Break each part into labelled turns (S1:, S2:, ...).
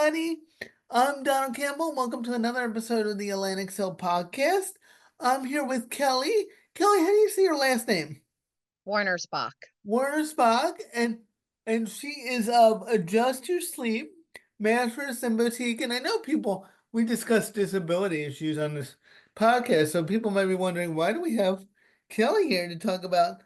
S1: everybody. I'm Donald Campbell. Welcome to another episode of the Atlantic CIL podcast. I'm here with Kelly. Kelly, how do you say your last name?
S2: Wernersbach.
S1: Wernersbach, and she is of Adjust Your Sleep, Mattress and Boutique. And I know we discuss disability issues on this podcast, so people might be wondering, why do we have Kelly here to talk about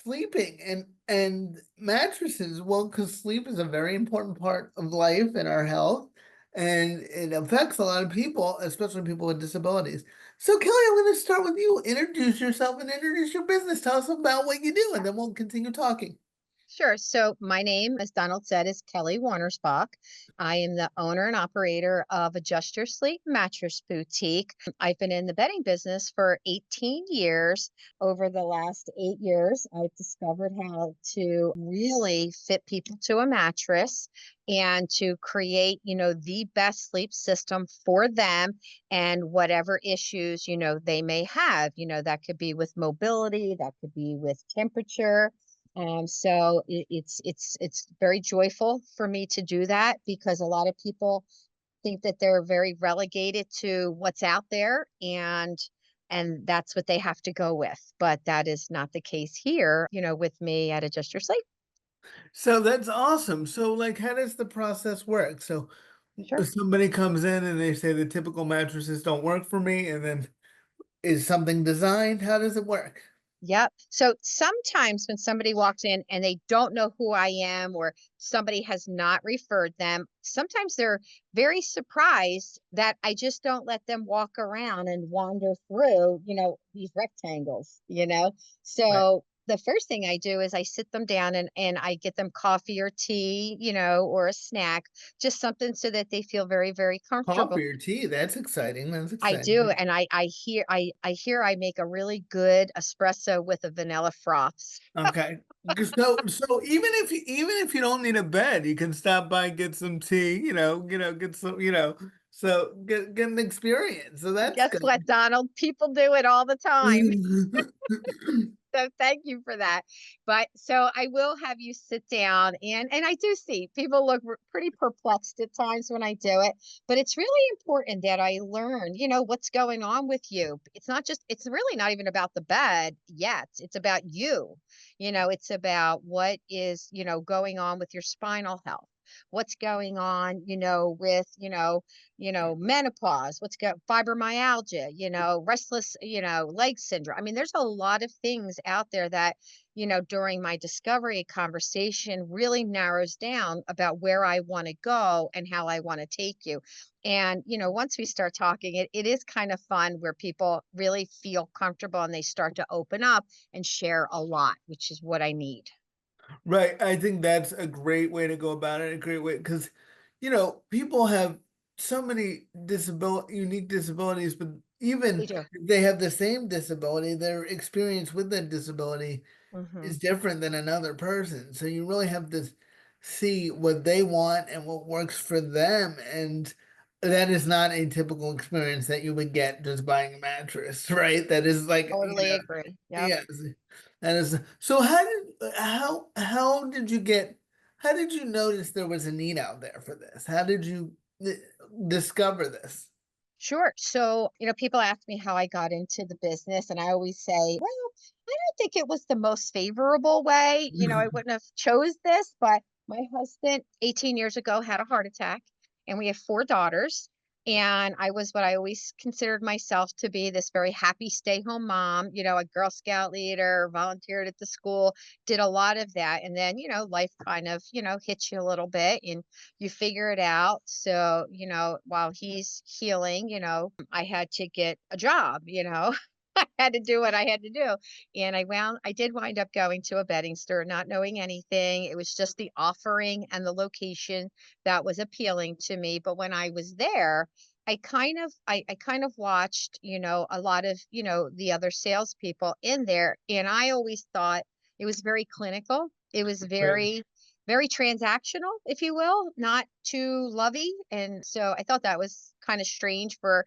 S1: sleeping and mattresses? Well, because sleep is a very important part of life and our health, and it affects a lot of people, especially people with disabilities. So, Kelly, I'm going to start with you. Introduce yourself and introduce your business. Tell us about what you do, and then we'll continue talking.
S2: Sure. So my name, as Donald said, is Kelly Wernersbach. I am the owner and operator of Adjust Your Sleep Mattress Boutique. I've been in the bedding business for 18 years. Over the last 8 years, I've discovered how to really fit people to a mattress and to create, the best sleep system for them and whatever issues, they may have. That could be with mobility, that could be with temperature. So it's very joyful for me to do that because a lot of people think that they're very relegated to what's out there and that's what they have to go with. But that is not the case here, with me at Adjust Your Sleep.
S1: So that's awesome. So, like, how does the process work? So,
S2: Sure.
S1: if somebody comes in and they say the typical mattresses don't work for me, and then is something designed? How does it work?
S2: Yep. So sometimes when somebody walks in and they don't know who I am or somebody has not referred them, sometimes they're very surprised that I just don't let them walk around and wander through, these rectangles.
S1: Right.
S2: So the first thing I do is I sit them down and I get them coffee or tea, or a snack, just something so that they feel very, very comfortable.
S1: Coffee or tea? That's exciting. That's
S2: I do,
S1: exciting.
S2: and I hear I make a really good espresso with a vanilla froth.
S1: Okay. So even if you don't need a bed, you can stop by and get some tea, get some, so get an experience. So that's
S2: Guess
S1: good.
S2: what, Donald? People do it all the time. So thank you for that. But so I will have you sit down and I do see people look pretty perplexed at times when I do it, but it's really important that I learn, what's going on with you. It's really not even about the bed yet. It's about you. It's about what is, going on with your spinal health. What's going on, with, menopause, what's got fibromyalgia, restless, leg syndrome. I mean, there's a lot of things out there that, during my discovery conversation really narrows down about where I want to go and how I want to take you. And, once we start talking, it is kind of fun where people really feel comfortable and they start to open up and share a lot, which is what I need.
S1: Right. I think that's a great way to go about it. A great way because, people have so many unique disabilities, but
S2: They
S1: even
S2: do.
S1: if they have the same disability, their experience with that disability
S2: Hmm.
S1: is different than another person. So you really have to see what they want and what works for them. And that is not a typical experience that you would get just buying a mattress, right? That is like,
S2: Totally agree. Yep.
S1: yes. That is so how did you notice there was a need out there for this? How did you discover this?
S2: Sure. So, people ask me how I got into the business, and I always say, well, I don't think it was the most favorable way. I wouldn't have chose this, but my husband 18 years ago had a heart attack, and we have four daughters. And I was what I always considered myself to be this very happy stay-home mom, a Girl Scout leader, volunteered at the school, did a lot of that. And then, life kind of, hits you a little bit and you figure it out. So, while he's healing, I had to get a job, I had to do what I had to do. And I did wind up going to a bedding store, not knowing anything. It was just the offering and the location that was appealing to me. But when I was there, I kind of watched, a lot of, the other salespeople in there. And I always thought it was very clinical. It was
S1: Right.
S2: very transactional, if you will, not too lovey. And so I thought that was kind of strange for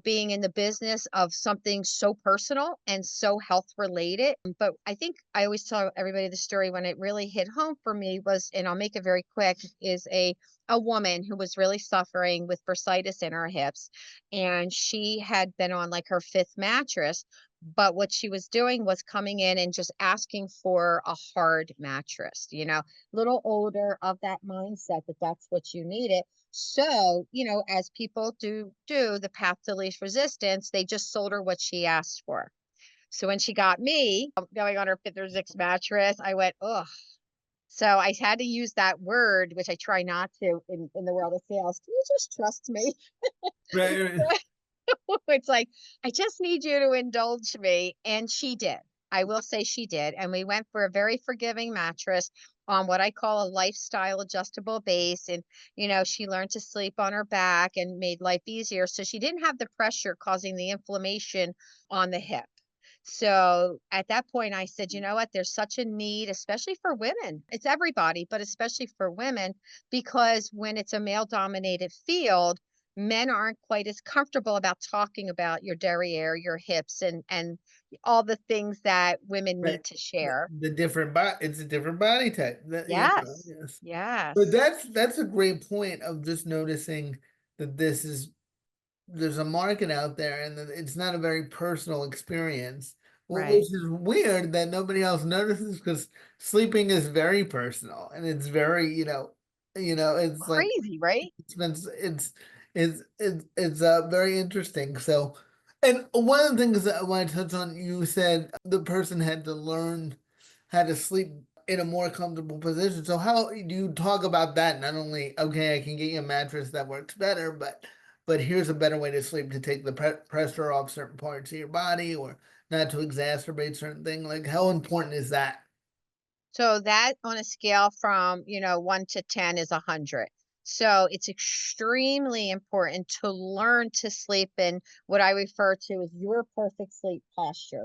S2: being in the business of something so personal and so health related. But I think I always tell everybody the story when it really hit home for me was, and I'll make it very quick, is a woman who was really suffering with bursitis in her hips. And she had been on like her fifth mattress. But what she was doing was coming in and just asking for a hard mattress, little older of that mindset that that's what you needed. So, as people do the path to least resistance, they just sold her what she asked for. So when she got me going on her fifth or sixth mattress, I went, ugh. So I had to use that word, which I try not to in the world of sales. Can you just trust me?
S1: Right, right.
S2: It's like, I just need you to indulge me. And she did. I will say she did. And we went for a very forgiving mattress on what I call a lifestyle adjustable base. And, she learned to sleep on her back and made life easier. So she didn't have the pressure causing the inflammation on the hip. So at that point, I said, you know what? There's such a need, especially for women. It's everybody, but especially for women, because when it's a male dominated field, men aren't quite as comfortable about talking about your derriere, your hips, and all the things that women
S1: Right.
S2: need to share.
S1: The different body, it's a different body type.
S2: Yes.
S1: Yes. But
S2: Yes.
S1: that's a great point of just noticing that there's a market out there and that it's not a very personal experience. Well, which
S2: Right.
S1: is weird that nobody else notices because sleeping is very personal and it's very, it's like
S2: Crazy, right?
S1: it's very interesting. So, and one of the things that I want to touch on, you said the person had to learn how to sleep in a more comfortable position. So how do you talk about that? Not only, okay, I can get you a mattress that works better, but here's a better way to sleep to take the pressure off certain parts of your body or not to exacerbate certain things. Like how important is that?
S2: So that on a scale from, 1 to 10 is 100. So it's extremely important to learn to sleep in what I refer to as your perfect sleep posture.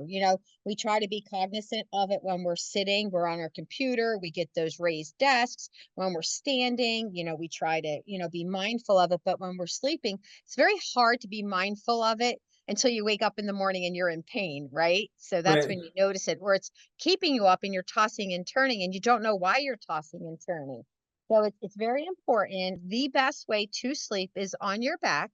S2: We try to be cognizant of it when we're sitting, we're on our computer, we get those raised desks. When we're standing, we try to, be mindful of it. But when we're sleeping, it's very hard to be mindful of it until you wake up in the morning and you're in pain, right? So that's
S1: Right.
S2: when you notice it, or it's keeping you up and you're tossing and turning and you don't know why you're tossing and turning. So it's very important. The best way to sleep is on your back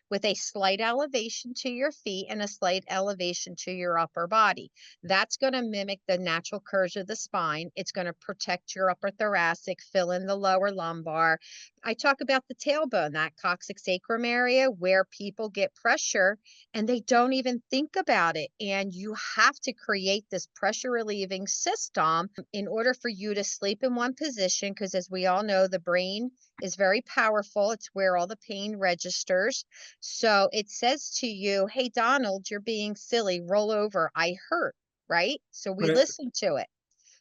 S2: with a slight elevation to your feet and a slight elevation to your upper body. That's going to mimic the natural curve of the spine. It's going to protect your upper thoracic, fill in the lower lumbar. I talk about the tailbone, that coccyx sacrum area where people get pressure and they don't even think about it. And you have to create this pressure relieving system in order for you to sleep in one position. Because as we all know, the brain is very powerful. It's where all the pain registers. So it says to you, hey, Donald, you're being silly. Roll over. I hurt. Right. So we
S1: Right.
S2: listen to it.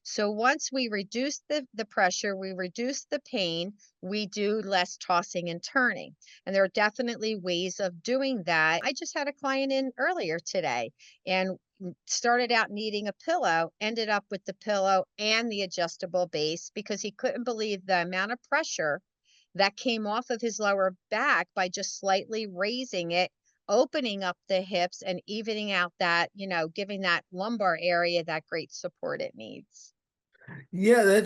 S2: So once we reduce the pressure, we reduce the pain, we do less tossing and turning. And there are definitely ways of doing that. I just had a client in earlier today and started out needing a pillow, ended up with the pillow and the adjustable base because he couldn't believe the amount of pressure that came off of his lower back by just slightly raising it, opening up the hips and evening out that, giving that lumbar area that great support it needs.
S1: Yeah,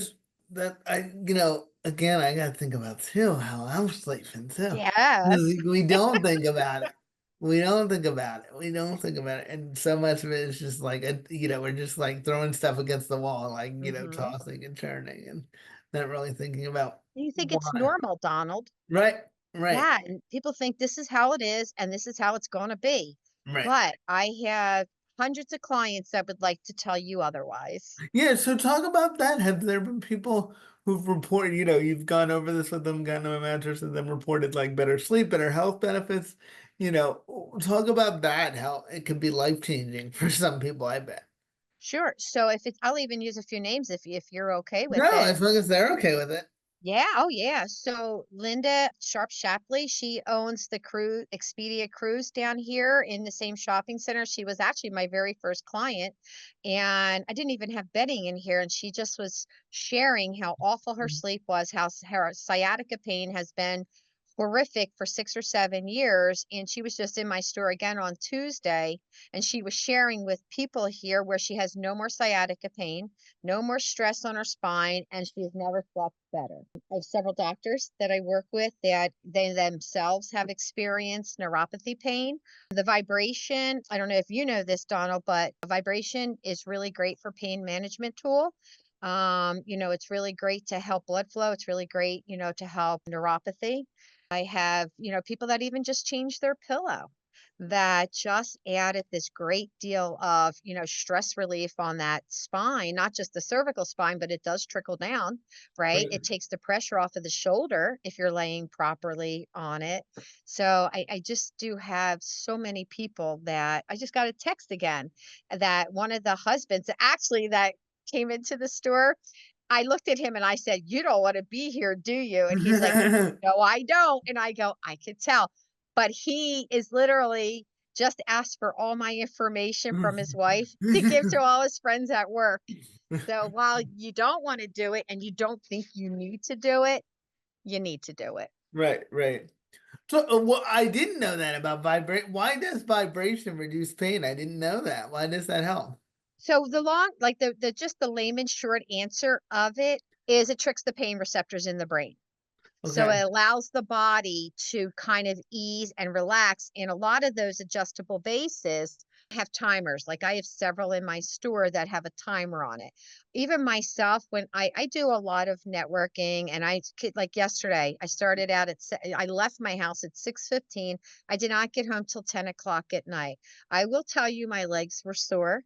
S1: again, I gotta think about too how I'm sleeping too.
S2: Yes.
S1: We don't think about it. We don't think about it. We don't think about it. And so much of it is just like, we're just like throwing stuff against the wall, like,
S2: Hmm.
S1: tossing and turning and not really thinking about
S2: You think it's
S1: why.
S2: normal, Donald.
S1: Right, right,
S2: Yeah, and people think this is how it is and this is how it's going to be.
S1: right.
S2: But I have hundreds of clients that would like to tell you otherwise.
S1: Yeah, so talk about that. Have there been people who've reported, you've gone over this with them, gotten them a mattress, and then reported like better sleep, better health benefits? Talk about that, how it can be life-changing for some people, I bet.
S2: Sure. So if it's, I'll even use a few names if you're okay with
S1: No,
S2: it.
S1: as long as they're okay with it.
S2: Yeah, oh yeah. So Linda Sharp Shapley, she owns the cruise Expedia Cruise down here in the same shopping center. She was actually my very first client, and I didn't even have bedding in here, and she just was sharing how awful her sleep was, how her sciatica pain has been horrific for 6 or 7 years, and she was just in my store again on Tuesday, and she was sharing with people here where she has no more sciatica pain, no more stress on her spine, and she has never slept better. I have several doctors that I work with that they themselves have experienced neuropathy pain. The vibration, I don't know if you know this, Donald, but vibration is really great for pain management tool. It's really great to help blood flow. It's really great, to help neuropathy. I have, people that even just changed their pillow that just added this great deal of, stress relief on that spine, not just the cervical spine, but it does trickle down, right?
S1: Right.
S2: It takes the pressure off of the shoulder if you're laying properly on it. So I just do have so many people that I just got a text again that one of the husbands actually that came into the store, I looked at him and I said, "You don't wanna be here, do you?" And he's like, "No, I don't." And I go, "I could tell." But he is literally just asked for all my information from his wife to give to all his friends at work. So while you don't wanna do it and you don't think you need to do it, you need to do it.
S1: Right, right. So, well, I didn't know that about vibrate. Why does vibration reduce pain? I didn't know that. Why does that help?
S2: So the long like the just the layman's short answer of it is it tricks the pain receptors in the brain. So
S1: Okay.
S2: it allows the body to kind of ease and relax. And a lot of those adjustable bases have timers. Like I have several in my store that have a timer on it. Even myself, when I do a lot of networking and like yesterday, I started out I left my house at 6:15. I did not get home till 10 o'clock at night. I will tell you my legs were sore.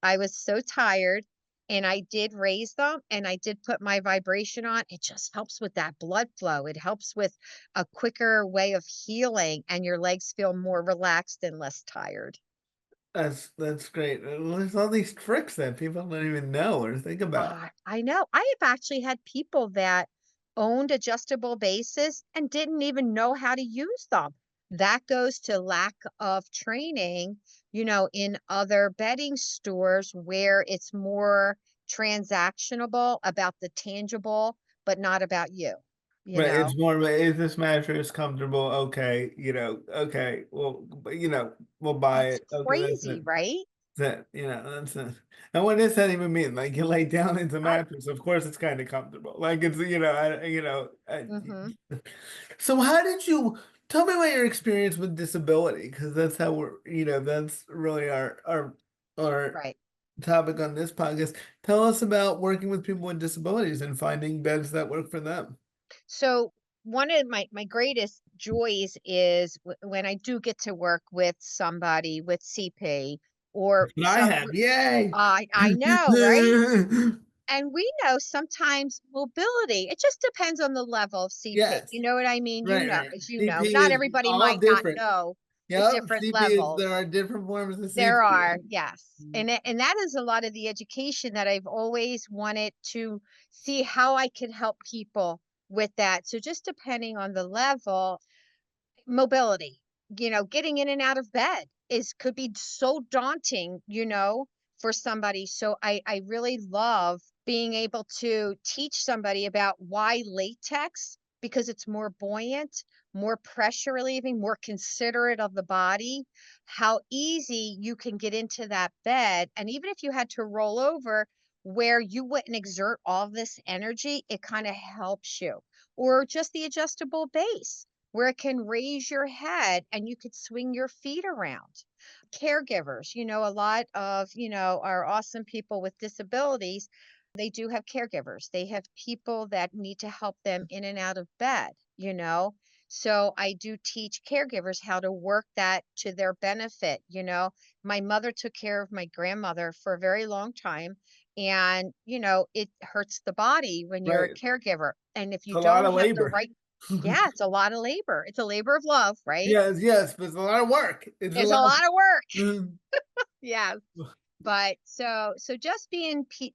S2: I was so tired and I did raise them and I did put my vibration on. It just helps with that blood flow. It helps with a quicker way of healing and your legs feel more relaxed and less tired.
S1: That's great. Well, there's all these tricks that people don't even know or think about.
S2: I know. I have actually had people that owned adjustable bases and didn't even know how to use them. That goes to lack of training, in other bedding stores where it's more transactionable about the tangible, but not about you, you
S1: Right,
S2: know?
S1: it's more of a, is this mattress comfortable? Okay, okay, well, we'll buy
S2: It's
S1: it. Okay, that's
S2: crazy,
S1: it.
S2: right?
S1: That's it. That's it. And what does that even mean? Like you lay down into
S2: I
S1: mattress. Of course, it's kind of comfortable. Like it's
S2: mhm.
S1: So how did you tell me about your experience with disability? Because that's how that's really our
S2: Right.
S1: topic on this podcast. Tell us about working with people with disabilities and finding beds that work for them.
S2: So one of my greatest joys is when I do get to work with somebody with CP or
S1: And I
S2: some.
S1: have, yay.
S2: I know, right? And we know sometimes mobility, it just depends on the level of CP.
S1: Yes.
S2: You know what I mean?
S1: Right, right.
S2: As you know,
S1: CP
S2: not
S1: is
S2: everybody
S1: all
S2: might not
S1: different.
S2: know the
S1: Yep,
S2: different
S1: CP is there
S2: levels.
S1: are different forms of
S2: There
S1: CP.
S2: are, yes. And that is a lot of the education that I've always wanted to see how I could help people with that. So just depending on the level, mobility, getting in and out of bed is could be so daunting, for somebody. So I really love being able to teach somebody about why latex, because it's more buoyant, more pressure relieving, more considerate of the body, how easy you can get into that bed. And even if you had to roll over where you wouldn't exert all this energy, it kind of helps you. Or just the adjustable base where it can raise your head and you could swing your feet around. Caregivers, a lot of, our awesome people with disabilities, they do have caregivers. They have people that need to help them in and out of bed. So I do teach caregivers how to work that to their benefit. My mother took care of my grandmother for a very long time. And, it hurts the body when you're a
S1: Right.
S2: caregiver. And if
S1: It's
S2: you
S1: a lot
S2: don't
S1: of
S2: have the
S1: labor.
S2: right. Yeah, it's a lot of labor. It's a labor of love, right?
S1: Yes, yes, but it's a lot of work. It's a
S2: It's a
S1: lot
S2: lot of work.
S1: of
S2: Yes. But so just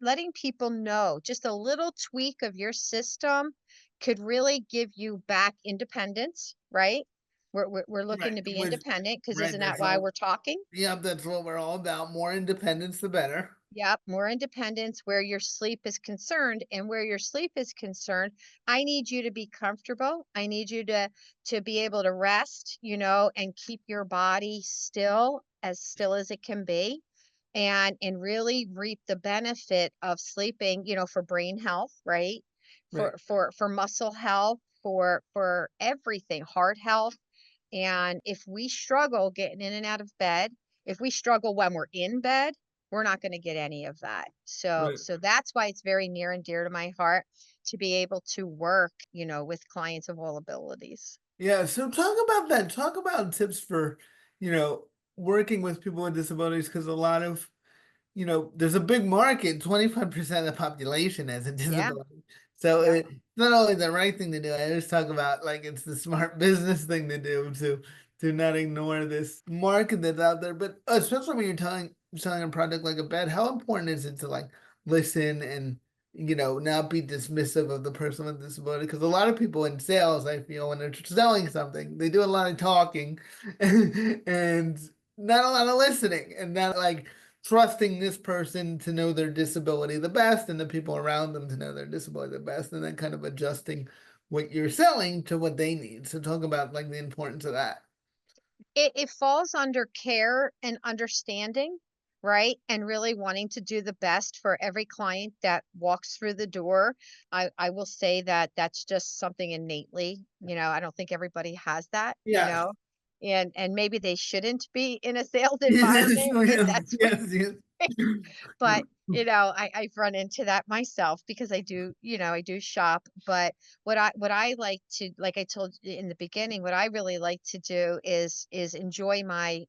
S2: letting people know just a little tweak of your system could really give you back independence, right? We're looking
S1: right.
S2: to be
S1: With
S2: independent because
S1: right,
S2: isn't that
S1: that's
S2: why
S1: all.
S2: we're talking?
S1: Yeah, that's what we're all about. More independence, the better.
S2: Yep, more independence where your sleep is concerned. And where your sleep is concerned, I need you to be comfortable. I need you to be able to rest, and keep your body still as it can be, and really reap the benefit of sleeping, for brain health, right?
S1: Right,
S2: For muscle health, for everything, heart health. And if we struggle getting in and out of bed, if we struggle when we're in bed, we're not going to get any of that. So
S1: right.
S2: so that's why it's very near and dear to my heart to be able to work, with clients of all abilities.
S1: Yeah, so talk about that. Talk about tips for, you know, working with people with disabilities because a lot of there's a big market, 25% of the population has a
S2: Yeah.
S1: disability. So
S2: Yep.
S1: it's not only the right thing to do, I always talk about like it's the smart business thing to do to not ignore this market that's out there. But especially when you're selling a product like a bed, how important is it to like listen and not be dismissive of the person with disability? Because a lot of people in sales, I feel, when they're selling something, they do a lot of talking and not a lot of listening and not like trusting this person to know their disability the best and the people around them to know their disability the best, and then kind of adjusting what you're selling to what they need. So talk about like the importance of that.
S2: It falls under care and understanding, right? And really wanting to do the best for every client that walks through the door. I will say that that's just something innately, I don't think everybody has that,
S1: Yeah.
S2: and maybe they shouldn't be in a sales
S1: Yes,
S2: environment if that's what.
S1: yes, yes.
S2: But, I've run into that myself because I do shop. But what I like to, like I told you in the beginning, what I really like to do is enjoy my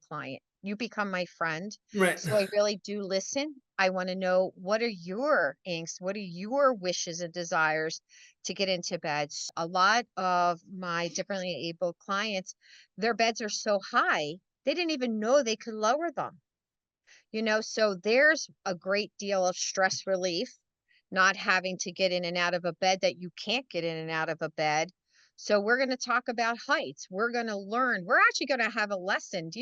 S2: client. You become my friend.
S1: Right.
S2: So I really do listen. I want to know, what are your angst? What are your wishes and desires to get into bed? A lot of my differently able clients, their beds are so high, they didn't even know they could lower them. So there's a great deal of stress relief, not having to get in and out of a bed that you can't get in and out of a bed. So we're going to talk about heights. We're going to learn. We're actually going to have a lesson. Do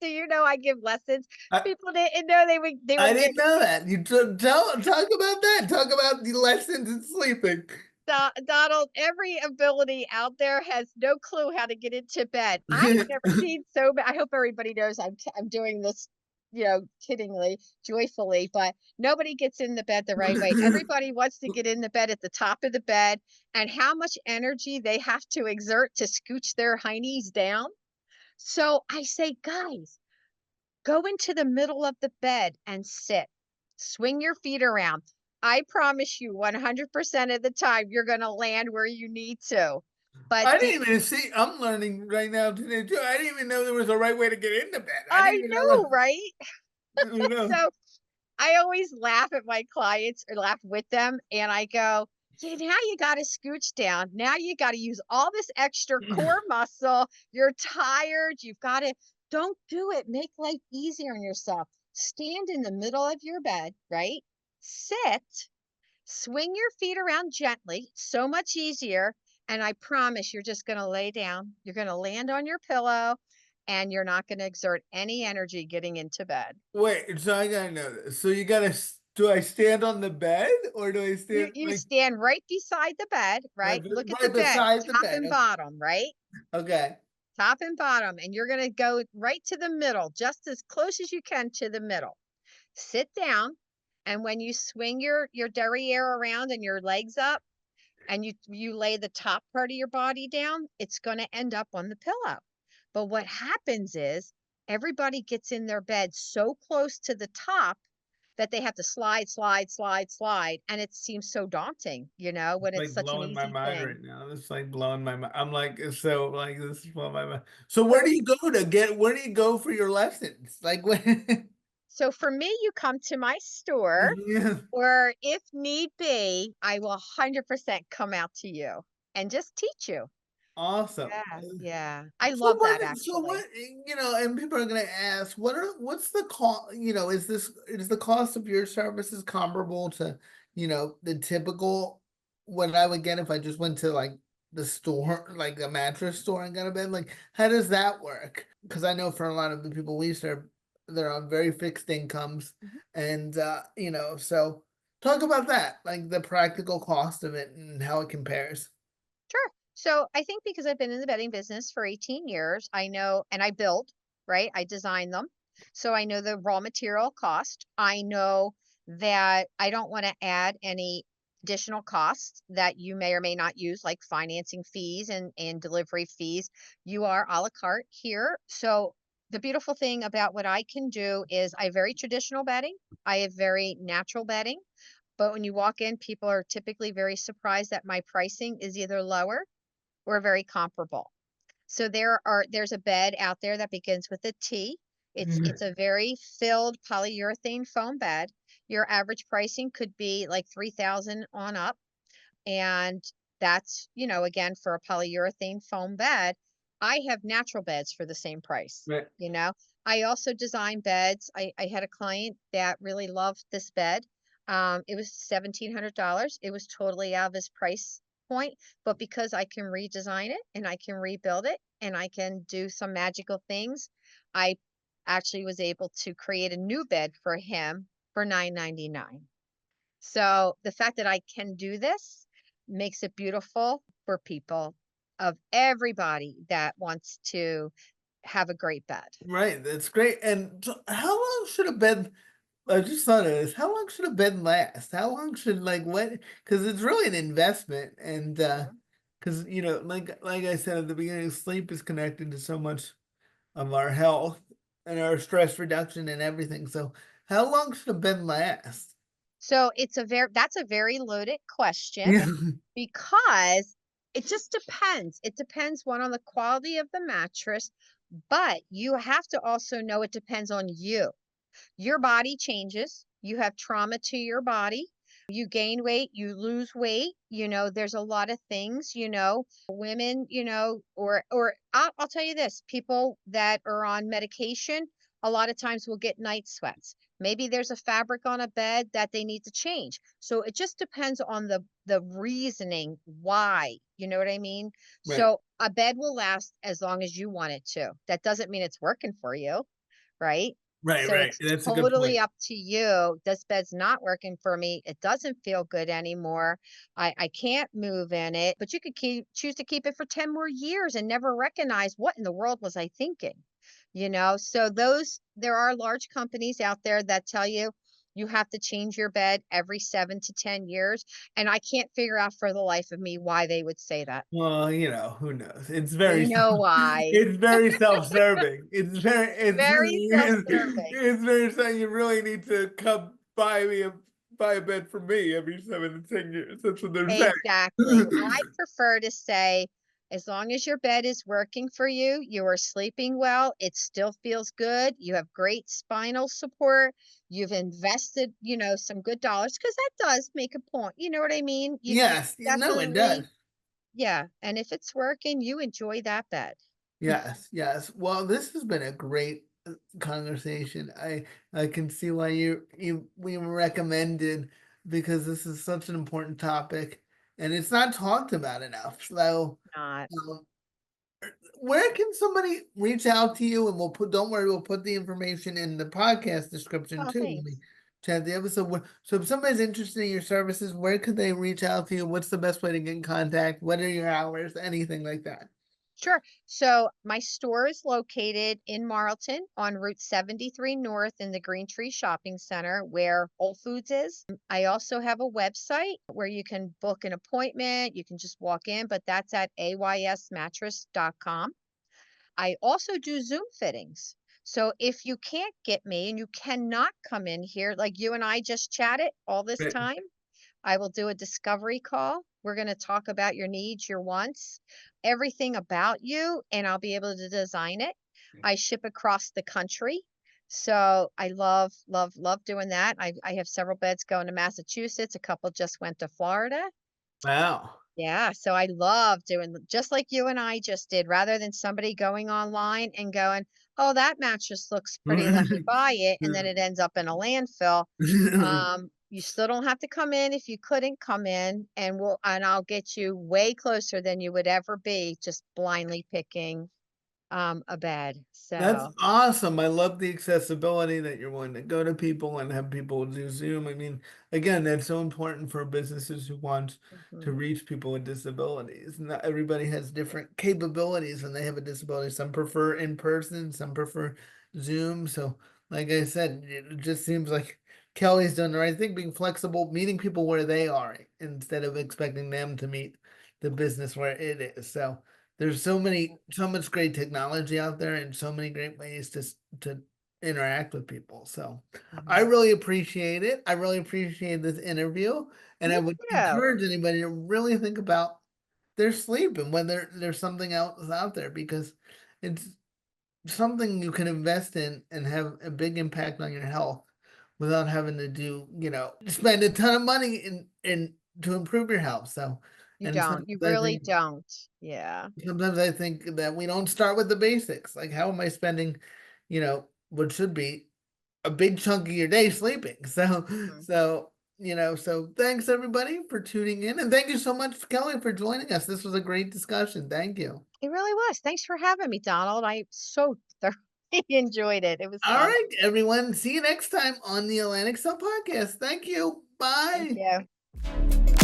S2: you know I give lessons?
S1: I,
S2: People didn't know they were
S1: I
S2: giving
S1: didn't know that. You talk about that. Talk about the lessons in sleeping.
S2: Donald, every ability out there has no clue how to get into bed. I've never seen so I hope everybody knows I'm doing this, kiddingly, joyfully, but nobody gets in the bed the right way. Everybody wants to get in the bed at the top of the bed, and how much energy they have to exert to scooch their heinies down. So I say, guys, go into the middle of the bed and sit. Swing your feet around. I promise you 100% of the time you're going to land where you need to. But
S1: I didn't even see. I'm learning right now today too. I didn't even know there was a right way to get into bed. I didn't
S2: I
S1: even know
S2: know, right?
S1: that.
S2: So I always laugh at my clients or laugh with them, and I go, yeah, now you got to scooch down. Now you got to use all this extra core muscle. You're tired. You've got to, don't do it. Make life easier on yourself. Stand in the middle of your bed, right? Sit, swing your feet around gently, so much easier. And I promise you're just going to lay down. You're going to land on your pillow, and you're not going to exert any energy getting into bed.
S1: Wait, so I gotta know this. So you gotta, do I stand on the bed or do I
S2: You
S1: stand
S2: you
S1: like
S2: stand right beside the bed, right? Look at the
S1: right
S2: bed,
S1: beside the
S2: top
S1: bed?
S2: and bottom, right?
S1: Okay.
S2: Top and bottom, and you're gonna go right to the middle, just as close as you can to the middle. Sit down, and when you swing your derriere around and your legs up, and you lay the top part of your body down, it's gonna end up on the pillow. But what happens is everybody gets in their bed so close to the top that they have to slide, slide, slide, slide, and it seems so daunting,
S1: It's
S2: when it's
S1: like
S2: such an
S1: blowing my
S2: easy
S1: mind
S2: thing.
S1: right now. It's like blowing my mind. I'm like, it's so like this is blowing my mind. So where
S2: So
S1: do you go where do you go for your lessons? Like when
S2: so for me, you come to my store,
S1: yeah,
S2: or if need be, I will 100% come out to you and just teach you.
S1: awesome.
S2: Yeah, yeah. I
S1: So
S2: love that
S1: what
S2: actually.
S1: and people are gonna ask, what's the cost, is the cost of your services comparable to, the typical what I would get if I just went to like the store, like a mattress store and got a bed? Like, how does that work? Because I know for a lot of the people we serve, they're on very fixed incomes,
S2: Mhm.
S1: and so talk about that, like the practical cost of it and how it compares.
S2: Sure. So I think because I've been in the bedding business for 18 years, I know, and I build, right? I design them. So I know the raw material cost. I know that I don't want to add any additional costs that you may or may not use, like financing fees and delivery fees. You are a la carte here. So the beautiful thing about what I can do is I have very traditional bedding. I have very natural bedding. But when you walk in, people are typically very surprised that my pricing is either lower or very comparable. So there's a bed out there that begins with a T. It's a very filled polyurethane foam bed. Your average pricing could be like 3,000 on up. And that's, again, for a polyurethane foam bed. I have natural beds for the same price.
S1: Right.
S2: You know, I also design beds. I had a client that really loved this bed. It was $1,700. It was totally out of his price point, but because I can redesign it and I can rebuild it and I can do some magical things, I actually was able to create a new bed for him for $9.99. So the fact that I can do this makes it beautiful for people of everybody that wants to have a great bed.
S1: Right, that's great. And how long should a bed? I just thought of this. How long should a bed last? How long should like what? Because it's really an investment, and
S2: Mhm.
S1: because like I said at the beginning, sleep is connected to so much of our health and our stress reduction and everything. So, how long should a bed last?
S2: So that's a very loaded question
S1: Yeah.
S2: because it just depends. It depends one on the quality of the mattress, but you have to also know it depends on you. Your body changes. You have trauma to your body. You gain weight, you lose weight. There's a lot of things, women, or I'll tell you this, people that are on medication, a lot of times will get night sweats. Maybe there's a fabric on a bed that they need to change. So it just depends on the reasoning why, you know what I mean?
S1: Right,
S2: So a bed will last as long as you want it to. That doesn't mean it's working for you, right?
S1: right,
S2: So
S1: right.
S2: it's
S1: That's a good
S2: totally
S1: point.
S2: up to you. This bed's not working for me. It doesn't feel good anymore. I can't move in it, but you could choose to keep it for 10 more years and never recognize what in the world was I thinking. So there are large companies out there that tell you you have to change your bed every 7 to 10 years. And I can't figure out for the life of me why they would say that.
S1: Well, who knows? It's
S2: You know why.
S1: it's very self-serving.
S2: Very self-serving.
S1: it's very saying you really need to come buy a bed for me every 7 to 10 years. That's what they're
S2: Exactly.
S1: saying.
S2: I prefer to say, as long as your bed is working for you, you are sleeping well, it still feels good, you have great spinal support, you've invested, some good dollars, because that does make a point. You know what I mean? You
S1: Yes, you know it does.
S2: definitely, yeah. And if it's working, you enjoy that bed.
S1: Yes, yes. Well, this has been a great conversation. I can see why you we recommended because this is such an important topic and it's not talked about enough. So,
S2: Not.
S1: um, where can somebody reach out to you? And don't worry, we'll put the information in the podcast description
S2: Oh,
S1: too when we
S2: thanks.
S1: chat the episode. So if somebody's interested in your services, where could they reach out to you? What's the best way to get in contact? What are your hours? Anything like that?
S2: Sure. So my store is located in Marlton on Route 73 North in the Green Tree Shopping Center where Whole Foods is. I also have a website where you can book an appointment. You can just walk in, but that's at aysmattress.com. I also do Zoom fittings. So if you can't get me and you cannot come in here, like you and I just chatted all this
S1: Right.
S2: time, I will do a discovery call. We're going to talk about your needs, your wants, everything about you, and I'll be able to design it. I ship across the country. So I love, love, love doing that. I have several beds going to Massachusetts. A couple just went to Florida.
S1: Wow.
S2: Yeah, so I love doing just like you and I just did, rather than somebody going online and going, "Oh, that mattress looks pretty, let me buy it," and then it ends up in a landfill. You still don't have to come in if you couldn't come in, and I'll get you way closer than you would ever be just blindly picking. a bed.
S1: That's
S2: So,
S1: awesome. I love the accessibility that you're wanting to go to people and have people do Zoom. I mean, again, that's so important for businesses who want to
S2: mhm,
S1: reach people with disabilities. Not everybody has different capabilities when they have a disability. Some prefer in person, some prefer Zoom. So, like I said, it just seems like Kelly's done the right thing, being flexible, meeting people where they are instead of expecting them to meet the business where it is. So, there's so much great technology out there and so many great ways to interact with people. So I
S2: mhm.
S1: really appreciate it. I really appreciate this interview. And I
S2: Me
S1: would
S2: too.
S1: encourage anybody to really think about their sleep and whether there's something else out there because it's something you can invest in and have a big impact on your health without having to spend a ton of money in to improve your health. So
S2: You
S1: and
S2: don't. You really don't. Yeah.
S1: sometimes I think that we don't start with the basics. Like, how am I spending, what should be a big chunk of your day sleeping? So,
S2: Mhm.
S1: so thanks everybody for tuning in. And thank you so much, Kelly, for joining us. This was a great discussion. Thank you.
S2: It really was. Thanks for having me, Donald. I so thoroughly enjoyed it. It was
S1: All
S2: fun.
S1: right, everyone. See you next time on the Atlantic CIL podcast. Thank you.
S2: Thank
S1: Bye.
S2: you.